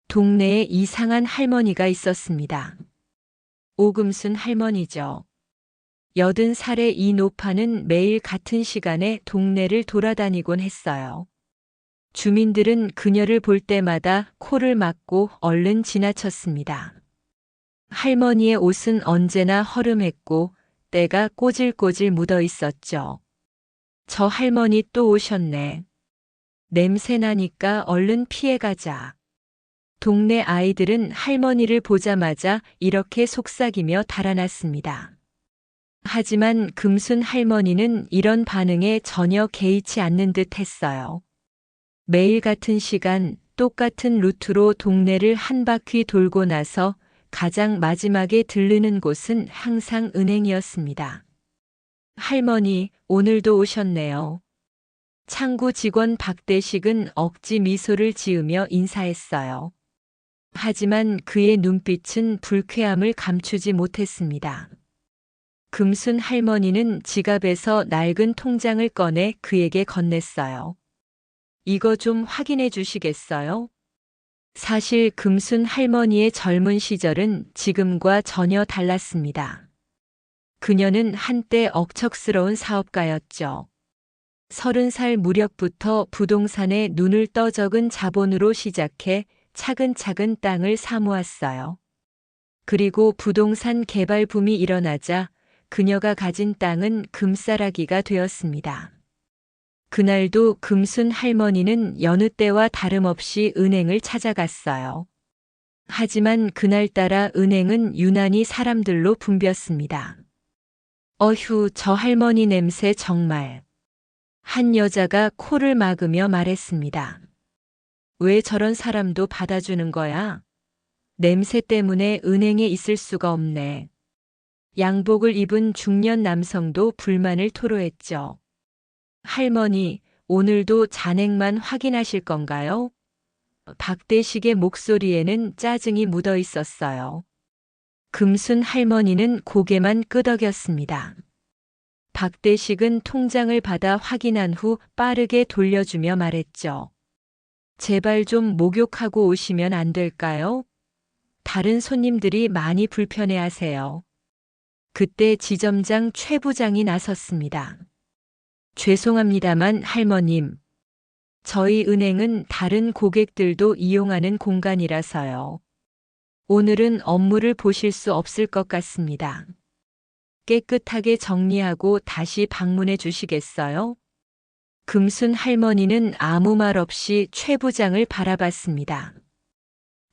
동네에 이상한 할머니가 있었습니다. 오금순 할머니죠. 80살의 이 노파는 매일 같은 시간에 동네를 돌아다니곤 했어요. 주민들은 그녀를 볼 때마다 코를 막고 얼른 지나쳤습니다. 할머니의 옷은 언제나 허름했고 때가 꼬질꼬질 묻어 있었죠. 저 할머니 또 오셨네. 냄새 나니까 얼른 피해가자. 동네 아이들은 할머니를 보자마자 이렇게 속삭이며 달아났습니다. 하지만 금순 할머니는 이런 반응에 전혀 개의치 않는 듯 했어요. 매일 같은 시간, 똑같은 루트로 동네를 한 바퀴 돌고 나서 가장 마지막에 들르는 곳은 항상 은행이었습니다. 할머니, 오늘도 오셨네요. 창구 직원 박대식은 억지 미소를 지으며 인사했어요. 하지만 그의 눈빛은 불쾌함을 감추지 못했습니다. 금순 할머니는 지갑에서 낡은 통장을 꺼내 그에게 건넸어요. 이거 좀 확인해 주시겠어요? 사실 금순 할머니의 젊은 시절은 지금과 전혀 달랐습니다. 그녀는 한때 억척스러운 사업가였죠. 30살 무렵부터 부동산에 눈을 떠적은 자본으로 시작해 차근차근 땅을 사모았어요. 그리고 부동산 개발 붐이 일어나자 그녀가 가진 땅은 금싸라기가 되었습니다. 그날도 금순 할머니는 여느 때와 다름없이 은행을 찾아갔어요. 하지만 그날따라 은행은 유난히 사람들로 붐볐습니다. 어휴, 저 할머니 냄새 정말. 한 여자가 코를 막으며 말했습니다. 왜 저런 사람도 받아주는 거야? 냄새 때문에 은행에 있을 수가 없네. 양복을 입은 중년 남성도 불만을 토로했죠. 할머니, 오늘도 잔액만 확인하실 건가요? 박대식의 목소리에는 짜증이 묻어 있었어요. 금순 할머니는 고개만 끄덕였습니다. 박대식은 통장을 받아 확인한 후 빠르게 돌려주며 말했죠. 제발 좀 목욕하고 오시면 안 될까요? 다른 손님들이 많이 불편해하세요. 그때 지점장 최 부장이 나섰습니다. 죄송합니다만 할머님, 저희 은행은 다른 고객들도 이용하는 공간이라서요. 오늘은 업무를 보실 수 없을 것 같습니다. 깨끗하게 정리하고 다시 방문해 주시겠어요? 금순 할머니는 아무 말 없이 최 부장을 바라봤습니다.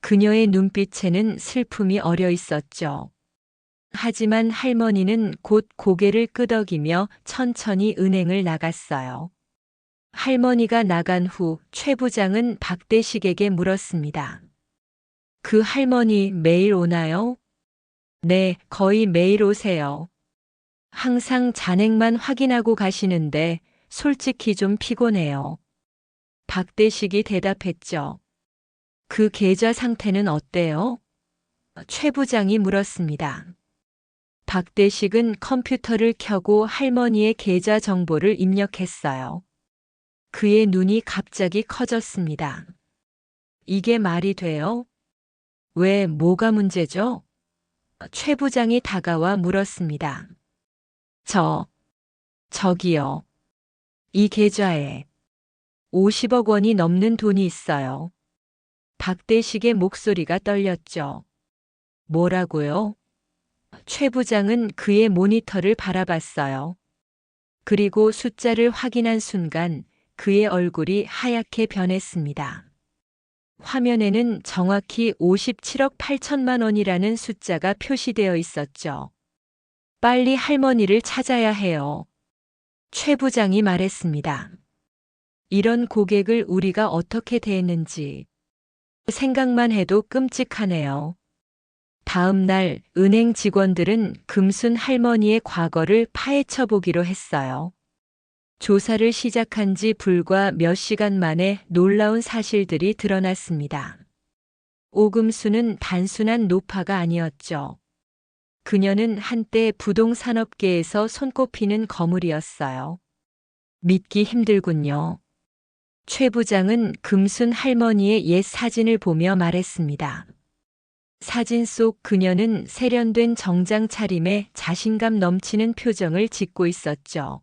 그녀의 눈빛에는 슬픔이 어려 있었죠. 하지만 할머니는 곧 고개를 끄덕이며 천천히 은행을 나갔어요. 할머니가 나간 후 최 부장은 박대식에게 물었습니다. 그 할머니 매일 오나요? 네, 거의 매일 오세요. 항상 잔액만 확인하고 가시는데 솔직히 좀 피곤해요. 박대식이 대답했죠. 그 계좌 상태는 어때요? 최 부장이 물었습니다. 박대식은 컴퓨터를 켜고 할머니의 계좌 정보를 입력했어요. 그의 눈이 갑자기 커졌습니다. 이게 말이 돼요? 왜, 뭐가 문제죠? 최 부장이 다가와 물었습니다. 저기요. 이 계좌에 50억 원이 넘는 돈이 있어요. 박대식의 목소리가 떨렸죠. 뭐라고요? 최 부장은 그의 모니터를 바라봤어요. 그리고 숫자를 확인한 순간 그의 얼굴이 하얗게 변했습니다. 화면에는 정확히 57억 8천만 원이라는 숫자가 표시되어 있었죠. 빨리 할머니를 찾아야 해요. 최 부장이 말했습니다. 이런 고객을 우리가 어떻게 대했는지 생각만 해도 끔찍하네요. 다음 날 은행 직원들은 금순 할머니의 과거를 파헤쳐 보기로 했어요. 조사를 시작한 지 불과 몇 시간 만에 놀라운 사실들이 드러났습니다. 오금수는 단순한 노파가 아니었죠. 그녀는 한때 부동산업계에서 손꼽히는 거물이었어요. 믿기 힘들군요. 최 부장은 금순 할머니의 옛 사진을 보며 말했습니다. 사진 속 그녀는 세련된 정장 차림에 자신감 넘치는 표정을 짓고 있었죠.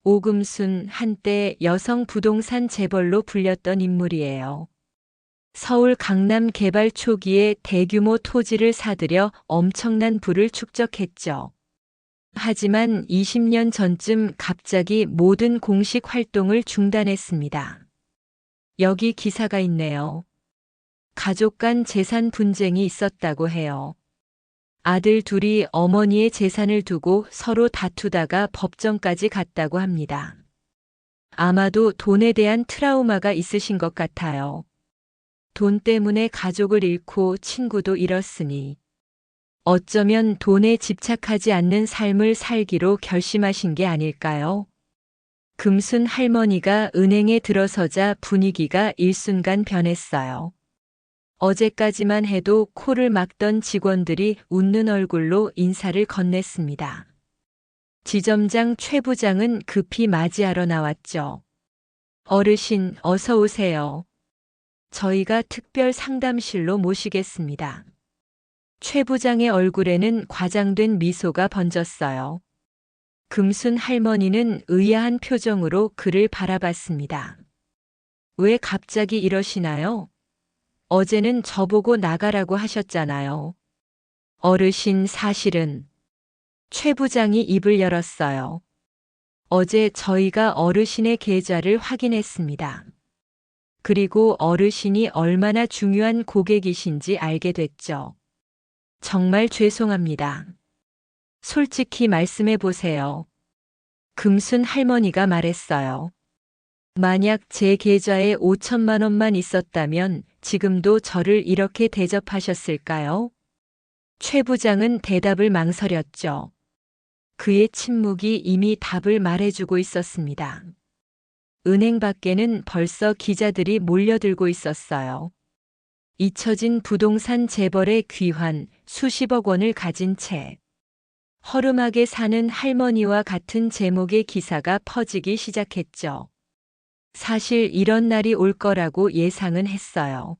오금순, 한때 여성 부동산 재벌로 불렸던 인물이에요. 서울 강남 개발 초기에 대규모 토지를 사들여 엄청난 부를 축적했죠. 하지만 20년 전쯤 갑자기 모든 공식 활동을 중단했습니다. 여기 기사가 있네요. 가족 간 재산 분쟁이 있었다고 해요. 아들 둘이 어머니의 재산을 두고 서로 다투다가 법정까지 갔다고 합니다. 아마도 돈에 대한 트라우마가 있으신 것 같아요. 돈 때문에 가족을 잃고 친구도 잃었으니 어쩌면 돈에 집착하지 않는 삶을 살기로 결심하신 게 아닐까요? 금순 할머니가 은행에 들어서자 분위기가 일순간 변했어요. 어제까지만 해도 코를 막던 직원들이 웃는 얼굴로 인사를 건넸습니다. 지점장 최 부장은 급히 맞이하러 나왔죠. 어르신, 어서 오세요. 저희가 특별 상담실로 모시겠습니다. 최 부장의 얼굴에는 과장된 미소가 번졌어요. 금순 할머니는 의아한 표정으로 그를 바라봤습니다. 왜 갑자기 이러시나요? 어제는 저보고 나가라고 하셨잖아요. 어르신, 사실은 최 부장이 입을 열었어요. 어제 저희가 어르신의 계좌를 확인했습니다. 그리고 어르신이 얼마나 중요한 고객이신지 알게 됐죠. 정말 죄송합니다. 솔직히 말씀해 보세요. 금순 할머니가 말했어요. 만약 제 계좌에 5천만 원만 있었다면 지금도 저를 이렇게 대접하셨을까요? 최 부장은 대답을 망설였죠. 그의 침묵이 이미 답을 말해주고 있었습니다. 은행 밖에는 벌써 기자들이 몰려들고 있었어요. 잊혀진 부동산 재벌의 귀환, 수십억 원을 가진 채 허름하게 사는 할머니와 같은 제목의 기사가 퍼지기 시작했죠. 사실 이런 날이 올 거라고 예상은 했어요.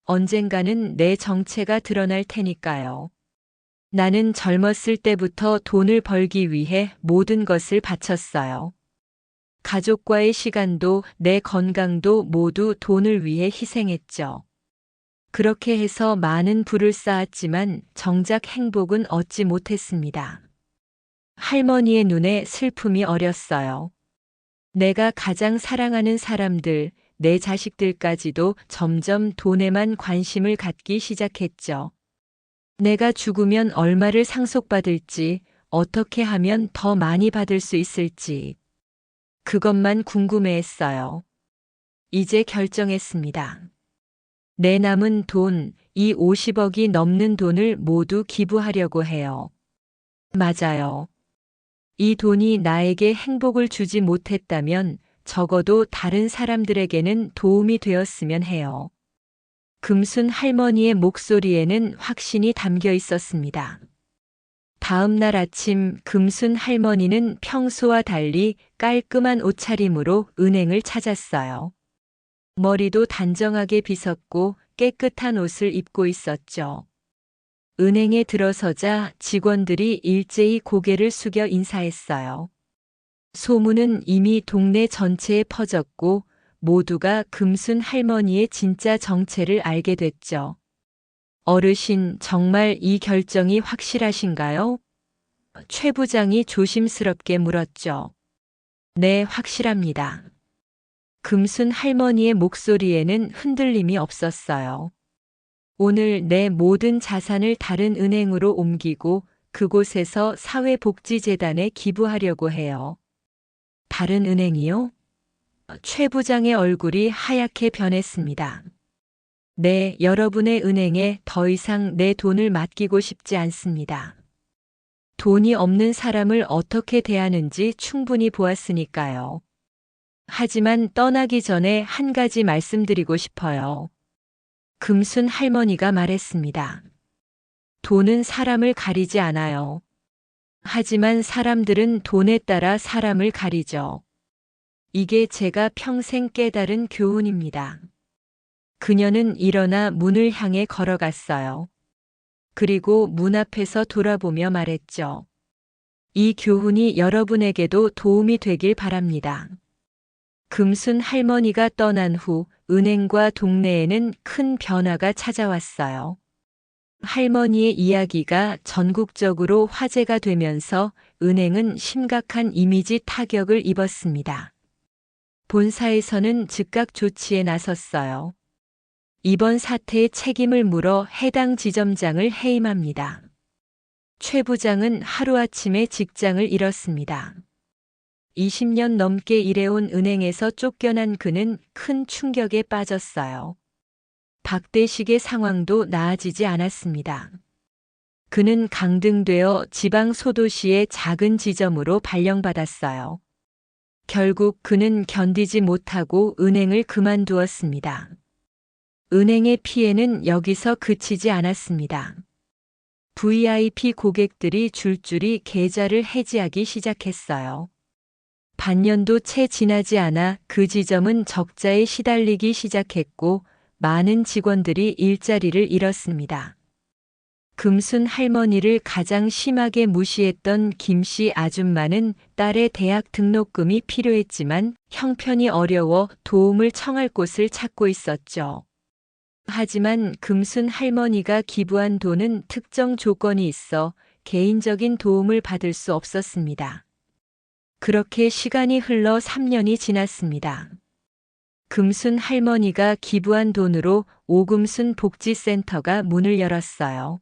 언젠가는 내 정체가 드러날 테니까요. 나는 젊었을 때부터 돈을 벌기 위해 모든 것을 바쳤어요. 가족과의 시간도 내 건강도 모두 돈을 위해 희생했죠. 그렇게 해서 많은 부를 쌓았지만 정작 행복은 얻지 못했습니다. 할머니의 눈에 슬픔이 어렸어요. 내가 가장 사랑하는 사람들, 내 자식들까지도 점점 돈에만 관심을 갖기 시작했죠. 내가 죽으면 얼마를 상속받을지, 어떻게 하면 더 많이 받을 수 있을지, 그것만 궁금해했어요. 이제 결정했습니다. 내 남은 돈, 이 50억이 넘는 돈을 모두 기부하려고 해요. 맞아요. 이 돈이 나에게 행복을 주지 못했다면 적어도 다른 사람들에게는 도움이 되었으면 해요. 금순 할머니의 목소리에는 확신이 담겨 있었습니다. 다음 날 아침 금순 할머니는 평소와 달리 깔끔한 옷차림으로 은행을 찾았어요. 머리도 단정하게 빗었고 깨끗한 옷을 입고 있었죠. 은행에 들어서자 직원들이 일제히 고개를 숙여 인사했어요. 소문은 이미 동네 전체에 퍼졌고 모두가 금순 할머니의 진짜 정체를 알게 됐죠. 어르신, 정말 이 결정이 확실하신가요? 최 부장이 조심스럽게 물었죠. 네, 확실합니다. 금순 할머니의 목소리에는 흔들림이 없었어요. 오늘 내 모든 자산을 다른 은행으로 옮기고 그곳에서 사회복지재단에 기부하려고 해요. 다른 은행이요? 최 부장의 얼굴이 하얗게 변했습니다. 네, 여러분의 은행에 더 이상 내 돈을 맡기고 싶지 않습니다. 돈이 없는 사람을 어떻게 대하는지 충분히 보았으니까요. 하지만 떠나기 전에 한 가지 말씀드리고 싶어요. 금순 할머니가 말했습니다. 돈은 사람을 가리지 않아요. 하지만 사람들은 돈에 따라 사람을 가리죠. 이게 제가 평생 깨달은 교훈입니다. 그녀는 일어나 문을 향해 걸어갔어요. 그리고 문 앞에서 돌아보며 말했죠. 이 교훈이 여러분에게도 도움이 되길 바랍니다. 금순 할머니가 떠난 후 은행과 동네에는 큰 변화가 찾아왔어요. 할머니의 이야기가 전국적으로 화제가 되면서 은행은 심각한 이미지 타격을 입었습니다. 본사에서는 즉각 조치에 나섰어요. 이번 사태의 책임을 물어 해당 지점장을 해임합니다. 최 부장은 하루아침에 직장을 잃었습니다. 20년 넘게 일해온 은행에서 쫓겨난 그는 큰 충격에 빠졌어요. 박대식의 상황도 나아지지 않았습니다. 그는 강등되어 지방 소도시의 작은 지점으로 발령받았어요. 결국 그는 견디지 못하고 은행을 그만두었습니다. 은행의 피해는 여기서 그치지 않았습니다. VIP 고객들이 줄줄이 계좌를 해지하기 시작했어요. 반년도 채 지나지 않아 그 지점은 적자에 시달리기 시작했고 많은 직원들이 일자리를 잃었습니다. 금순 할머니를 가장 심하게 무시했던 김씨 아줌마는 딸의 대학 등록금이 필요했지만 형편이 어려워 도움을 청할 곳을 찾고 있었죠. 하지만 금순 할머니가 기부한 돈은 특정 조건이 있어 개인적인 도움을 받을 수 없었습니다. 그렇게 시간이 흘러 3년이 지났습니다. 금순 할머니가 기부한 돈으로 오금순 복지센터가 문을 열었어요.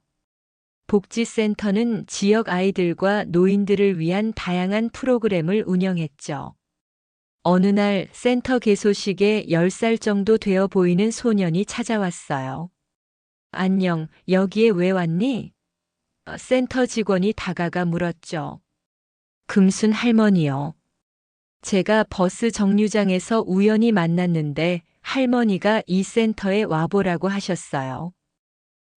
복지센터는 지역 아이들과 노인들을 위한 다양한 프로그램을 운영했죠. 어느 날 센터 개소식에 10살 정도 되어 보이는 소년이 찾아왔어요. 안녕, 여기에 왜 왔니? 센터 직원이 다가가 물었죠. 금순 할머니요. 제가 버스 정류장에서 우연히 만났는데 할머니가 이 센터에 와보라고 하셨어요.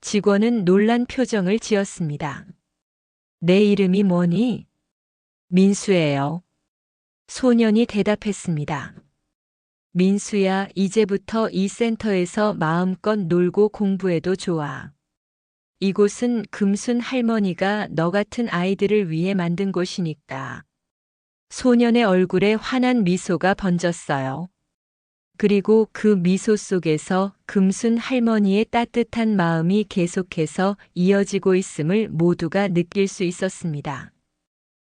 직원은 놀란 표정을 지었습니다. 내 이름이 뭐니? 민수예요. 소년이 대답했습니다. 민수야, 이제부터 이 센터에서 마음껏 놀고 공부해도 좋아. 이곳은 금순 할머니가 너 같은 아이들을 위해 만든 곳이니까. 소년의 얼굴에 환한 미소가 번졌어요. 그리고 그 미소 속에서 금순 할머니의 따뜻한 마음이 계속해서 이어지고 있음을 모두가 느낄 수 있었습니다.